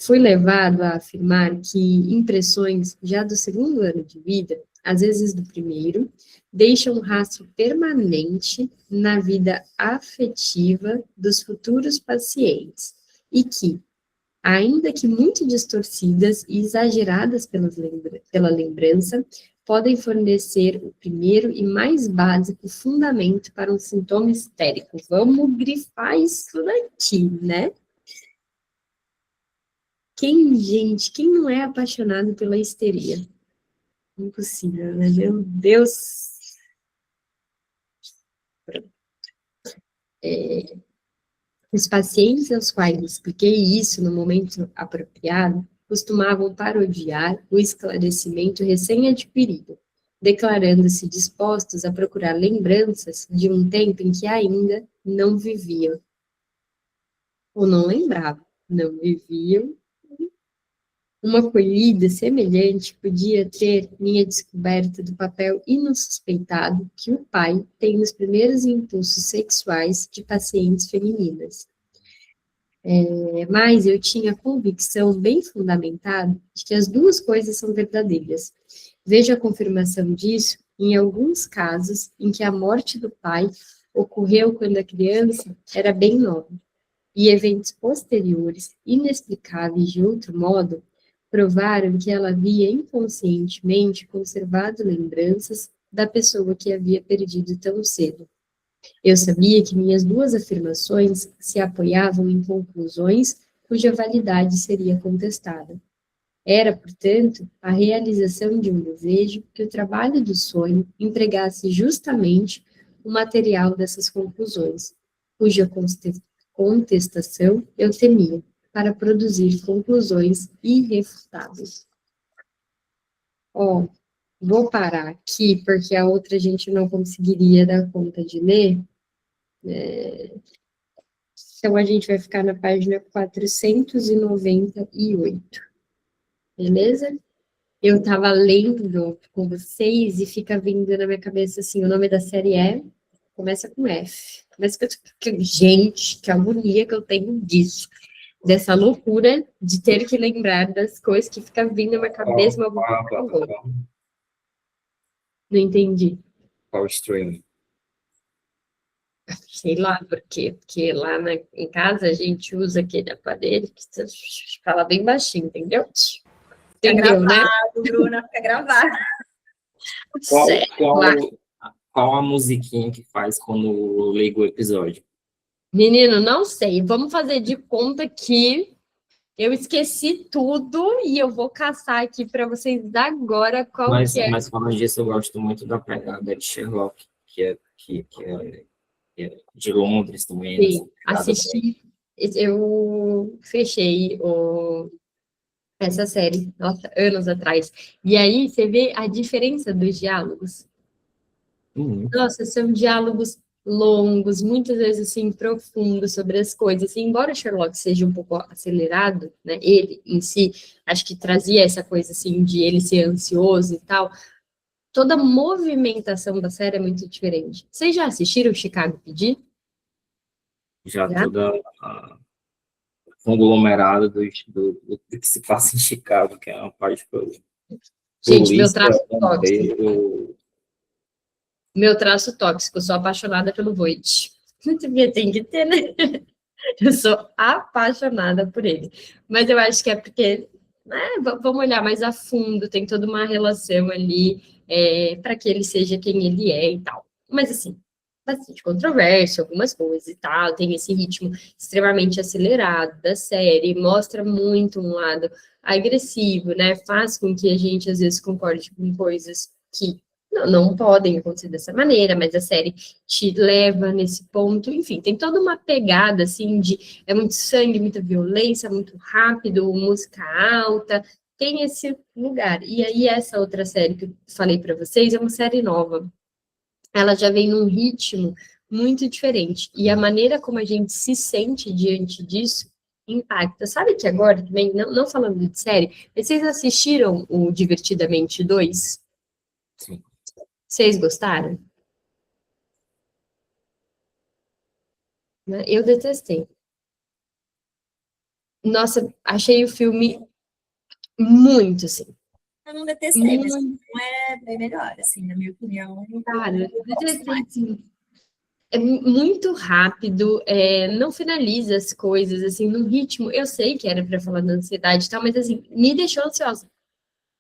Fui levado a afirmar que impressões já do segundo ano de vida, às vezes do primeiro, deixam um rastro permanente na vida afetiva dos futuros pacientes e que, ainda que muito distorcidas e exageradas pela lembrança, podem fornecer o primeiro e mais básico fundamento para um sintoma histérico. Vamos grifar isso daqui, né? Quem não é apaixonado pela histeria? Impossível, né? Meu Deus. Os pacientes aos quais expliquei isso no momento apropriado costumavam parodiar o esclarecimento recém-adquirido, declarando-se dispostos a procurar lembranças de um tempo em que ainda não viviam. Ou não lembravam, não viviam. Uma colhida semelhante podia ter minha descoberta do papel insuspeitado que o pai tem nos primeiros impulsos sexuais de pacientes femininas. Mas eu tinha a convicção bem fundamentada de que as duas coisas são verdadeiras. Vejo a confirmação disso em alguns casos em que a morte do pai ocorreu quando a criança era bem nova, e eventos posteriores, inexplicáveis de outro modo, provaram que ela havia inconscientemente conservado lembranças da pessoa que havia perdido tão cedo. Eu sabia que minhas duas afirmações se apoiavam em conclusões cuja validade seria contestada. Era, portanto, a realização de um desejo que o trabalho do sonho empregasse justamente o material dessas conclusões, cuja contestação eu temia, para produzir conclusões irrefutáveis. Vou parar aqui, porque a outra a gente não conseguiria dar conta de ler. Então, a gente vai ficar na página 498. Beleza? Eu estava lendo com vocês e fica vindo na minha cabeça, assim, o nome da série começa com F. Gente, que agonia que eu tenho disso. Dessa loucura de ter que lembrar das coisas que fica vindo na minha cabeça. Não entendi. Qual stream? Sei lá por quê. Porque lá em casa a gente usa aquele aparelho que fala bem baixinho, entendeu? Entendeu, né? Bruna, fica gravado. Qual a musiquinha que faz quando liga o episódio? Menino, não sei. Vamos fazer de conta que eu esqueci tudo e eu vou caçar aqui para vocês agora qual que é. Mas falando disso, eu gosto muito da pegada de Sherlock, que é de Londres também. Sim, assisti. Eu fechei essa série, nossa, anos atrás. E aí você vê a diferença dos diálogos. Nossa, são diálogos longos, muitas vezes assim, profundos sobre as coisas. E embora Sherlock seja um pouco acelerado, né, ele em si, acho que trazia essa coisa assim de ele ser ansioso e tal, toda a movimentação da série é muito diferente. Vocês já assistiram Chicago PD? Já? Toda a conglomerado do que se passa em Chicago, que é uma parte que eu... Gente, meu traço tóxico. Meu traço tóxico, eu sou apaixonada pelo Voight. Tem que ter, né? Eu sou apaixonada por ele. Mas eu acho que é porque, vamos olhar mais a fundo, tem toda uma relação ali para que ele seja quem ele é e tal. Mas, assim, bastante controverso, algumas coisas e tal, tem esse ritmo extremamente acelerado da série, mostra muito um lado agressivo, né? Faz com que a gente, às vezes, concorde com coisas que não podem acontecer dessa maneira, mas a série te leva nesse ponto, enfim, tem toda uma pegada, assim, de muito sangue, muita violência, muito rápido, música alta, tem esse lugar. E aí, essa outra série que eu falei para vocês é uma série nova. Ela já vem num ritmo muito diferente, e a maneira como a gente se sente diante disso impacta. Sabe que agora também, não falando de série, vocês assistiram o Divertidamente 2? Sim. Vocês gostaram? Né? Eu detestei. Nossa, achei o filme muito, assim, Eu não detestei, mas muito, não é bem melhor, assim, na minha opinião. cara, Eu gosto detestei, mais. assim. É muito rápido, não finaliza as coisas, assim, num ritmo. Eu sei que era para falar da ansiedade e tal, mas, assim, me deixou ansiosa.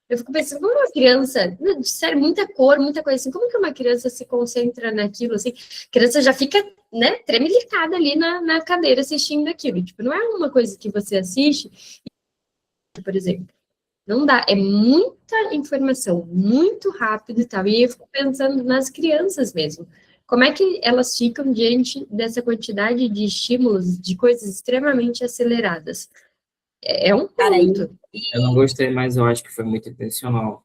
Eu fico pensando, como uma criança, sério, muita cor, muita coisa assim, como que uma criança se concentra naquilo, assim? A criança já fica, né, tremelicada ali na cadeira assistindo aquilo. Tipo, não é uma coisa que você assiste, por exemplo. Não dá, é muita informação, muito rápido e tal. E eu fico pensando nas crianças mesmo. Como é que elas ficam diante dessa quantidade de estímulos, de coisas extremamente aceleradas? É um Cara, ponto. Eu não gostei, mas eu acho que foi muito intencional.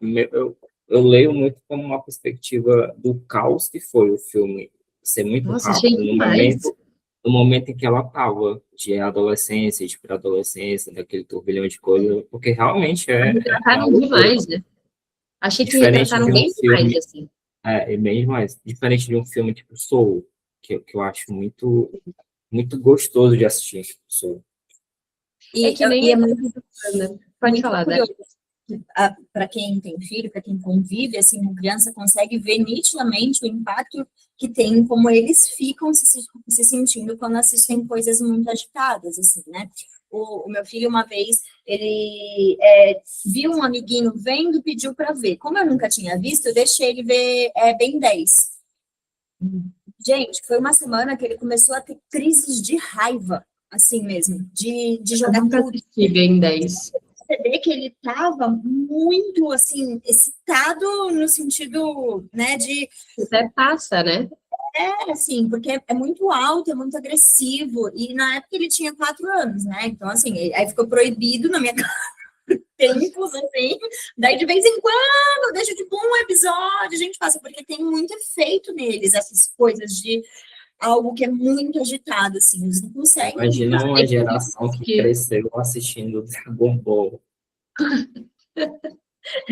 Eu leio muito como uma perspectiva do caos que foi o filme ser muito Nossa, achei rápido demais. no momento em que ela estava, de adolescência, de pré-adolescência, daquele turbilhão de coisas, porque realmente é uma Retrataram loucura. demais, né? Achei que Diferente retrataram de um bem demais, filme, assim. é bem mais, diferente de um filme tipo Soul, que eu acho muito gostoso de assistir, tipo Soul. É que E nem é a muito, Ana. Pode muito falar, Dani. curioso. Para quem tem filho, para quem convive, assim, uma criança consegue ver nitidamente o impacto que tem, como eles ficam se sentindo quando assistem coisas muito agitadas, assim, né? O meu filho, uma vez, ele viu um amiguinho vendo e pediu para ver. Como eu nunca tinha visto, eu deixei ele ver Ben 10. Gente, foi uma semana que ele começou a ter crises de raiva, assim mesmo, de Eu jogar nunca tudo. assisti Ben 10. Perceber que ele estava muito, assim, excitado no sentido, né, de, Até passa, né? assim, porque é muito alto, é muito agressivo, e na época ele tinha 4 anos, né, então, assim, aí ficou proibido na minha casa, tempos, assim, daí de vez em quando, deixa tipo um episódio, a gente passa, porque tem muito efeito neles, essas coisas de algo que é muito agitado, assim, eles não conseguem. Imagina uma geração que Que cresceu assistindo Dragon Ball.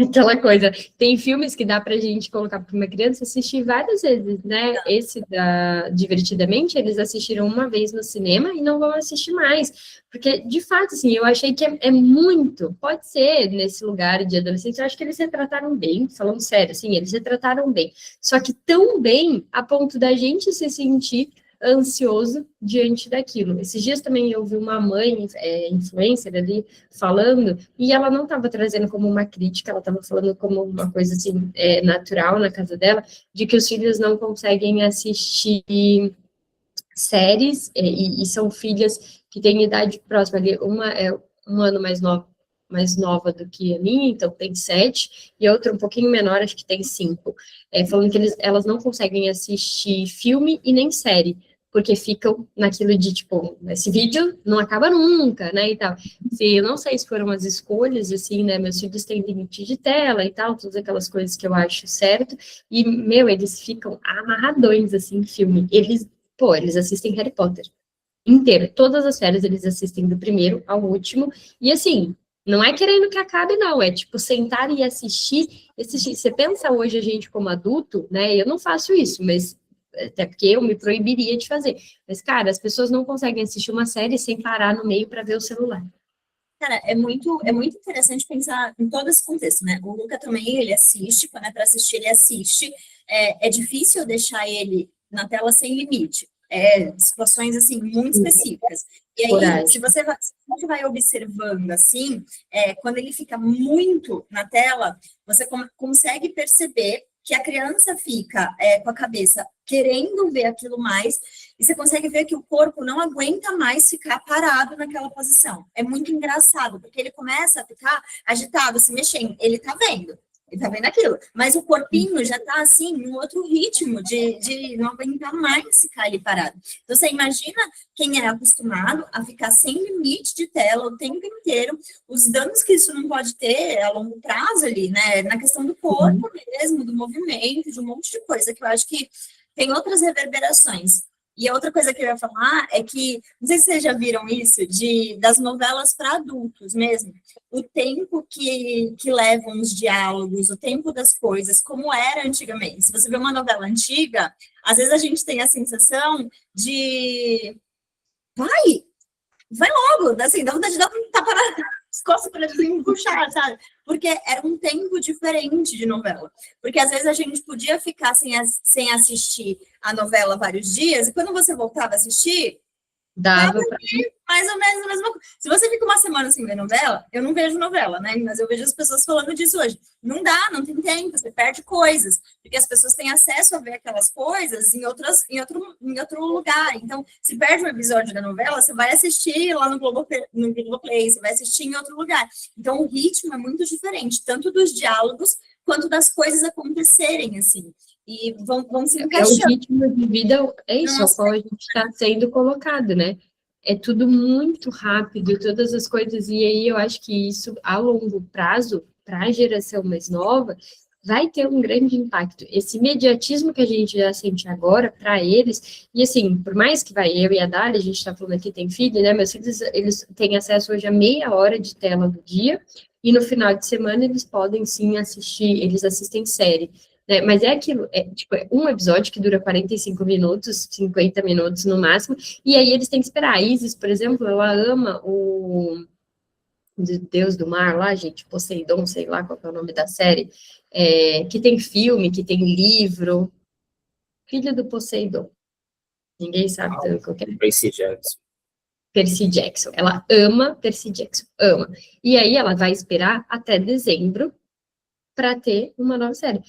aquela coisa, tem filmes que dá pra gente colocar para uma criança assistir várias vezes, né? Esse da Divertidamente, eles assistiram uma vez no cinema e não vão assistir mais. Porque, de fato, assim, eu achei que é muito, pode ser nesse lugar de adolescente, eu acho que eles retrataram bem, falando sério, assim, eles retrataram bem. Só que tão bem a ponto da gente se sentir ansioso diante daquilo. Esses dias também eu vi uma mãe, influencer ali, falando, e ela não estava trazendo como uma crítica, ela estava falando como uma coisa assim, natural na casa dela, de que os filhos não conseguem assistir séries, e são filhas que têm idade próxima ali, uma é um ano mais nova do que a minha, então tem 7, e a outra um pouquinho menor, acho que tem 5, falando que elas não conseguem assistir filme e nem série, porque ficam naquilo de, tipo, esse vídeo não acaba nunca, né, e tal. Eu não sei se foram as escolhas, assim, né, meus filhos têm limite de tela e tal, todas aquelas coisas que eu acho certo, e, meu, eles ficam amarradões, assim, em filme. Eles assistem Harry Potter inteiro, todas as séries eles assistem do primeiro ao último, e assim, não é querendo que acabe, não, é tipo sentar e assistir. Você pensa hoje a gente como adulto, né? Eu não faço isso, mas até porque eu me proibiria de fazer. Mas, cara, as pessoas não conseguem assistir uma série sem parar no meio para ver o celular. Cara, é muito interessante pensar em todo esse contexto, né? O Luca também, ele assiste, quando é para assistir, ele assiste. É difícil deixar ele na tela sem limite. Situações, assim, muito específicas. E aí, se Coragem. você vai observando, assim, quando ele fica muito na tela, você consegue perceber que a criança fica com a cabeça querendo ver aquilo mais, e você consegue ver que o corpo não aguenta mais ficar parado naquela posição. É muito engraçado, porque ele começa a ficar agitado, se mexendo. Ele tá vendo aquilo, mas o corpinho já tá assim, num outro ritmo de não aguentar mais ficar ali parado. Então, você imagina quem é acostumado a ficar sem limite de tela o tempo inteiro, os danos que isso não pode ter a longo prazo ali, né? Na questão do corpo mesmo, do movimento, de um monte de coisa que eu acho que tem outras reverberações. E a outra coisa que eu ia falar é que, não sei se vocês já viram isso, das novelas para adultos mesmo, o tempo que levam os diálogos, o tempo das coisas, como era antigamente. Se você vê uma novela antiga, às vezes a gente tem a sensação de vai logo, assim, dá vontade de dar um tapa nas costas para desembuchar, sabe? Porque era um tempo diferente de novela. Porque às vezes a gente podia ficar sem assistir a novela vários dias, e quando você voltava a assistir, Dava pra... mais ou menos a mesma coisa. Se você fica uma semana sem ver novela, eu não vejo novela, né? Mas eu vejo as pessoas falando disso hoje. Não dá, não tem tempo, você perde coisas, porque as pessoas têm acesso a ver aquelas coisas em outro lugar. Então, se perde um episódio da novela, você vai assistir lá no Globoplay, você vai assistir em outro lugar. Então, o ritmo é muito diferente, tanto dos diálogos quanto das coisas acontecerem, assim. E vão se encaixando. É o ritmo de vida, é isso, ao qual a gente está sendo colocado, né? É tudo muito rápido, todas as coisas, e aí eu acho que isso, a longo prazo, para a geração mais nova, vai ter um grande impacto. Esse imediatismo que a gente já sente agora, para eles, e assim, por mais que eu e a Dália, a gente está falando aqui, tem filho, né? Meus filhos, eles têm acesso hoje a meia hora de tela do dia, e no final de semana eles podem sim assistir, eles assistem série. Né? Mas é aquilo, tipo, é um episódio que dura 45 minutos, 50 minutos no máximo, e aí eles têm que esperar. A Isis, por exemplo, ela ama o Deus do Mar lá, gente, Poseidon, sei lá qual é o nome da série, que tem filme, que tem livro, Filho do Poseidon. Ninguém sabe qual que é. Percy Jackson. Percy Jackson. Ela ama Percy Jackson, ama. E aí ela vai esperar até dezembro para ter uma nova série.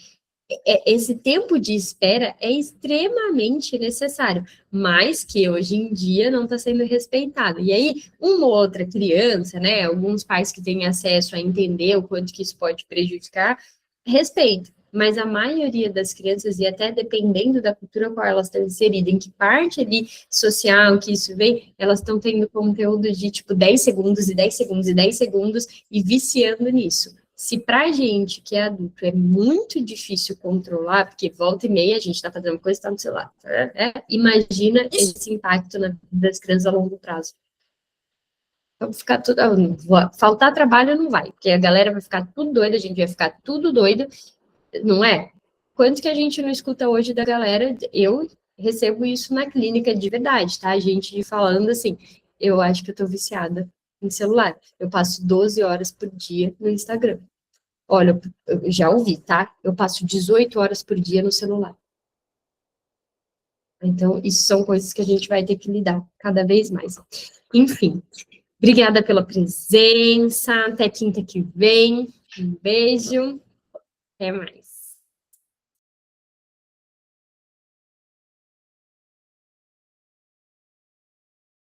Esse tempo de espera é extremamente necessário, mas que hoje em dia não está sendo respeitado. E aí, uma ou outra criança, né, alguns pais que têm acesso a entender o quanto que isso pode prejudicar, respeita. Mas a maioria das crianças, e até dependendo da cultura qual elas estão inseridas, em que parte ali social que isso vem, elas estão tendo conteúdo de, tipo, 10 segundos, e 10 segundos, e 10 segundos, e viciando nisso. Se pra gente que é adulto é muito difícil controlar, porque volta e meia a gente tá fazendo coisa e tá no celular, imagina esse impacto na vida das crianças a longo prazo. Então, ficar tudo... faltar trabalho não vai, porque a galera vai ficar tudo doida, a gente vai ficar tudo doido, não é? Quanto que a gente não escuta hoje da galera? Eu recebo isso na clínica de verdade, tá? A gente falando assim, eu acho que eu tô viciada em celular. Eu passo 12 horas por dia no Instagram. Olha, eu já ouvi, tá? Eu passo 18 horas por dia no celular. Então, isso são coisas que a gente vai ter que lidar cada vez mais. Enfim, obrigada pela presença. Até quinta que vem. Um beijo. Até mais.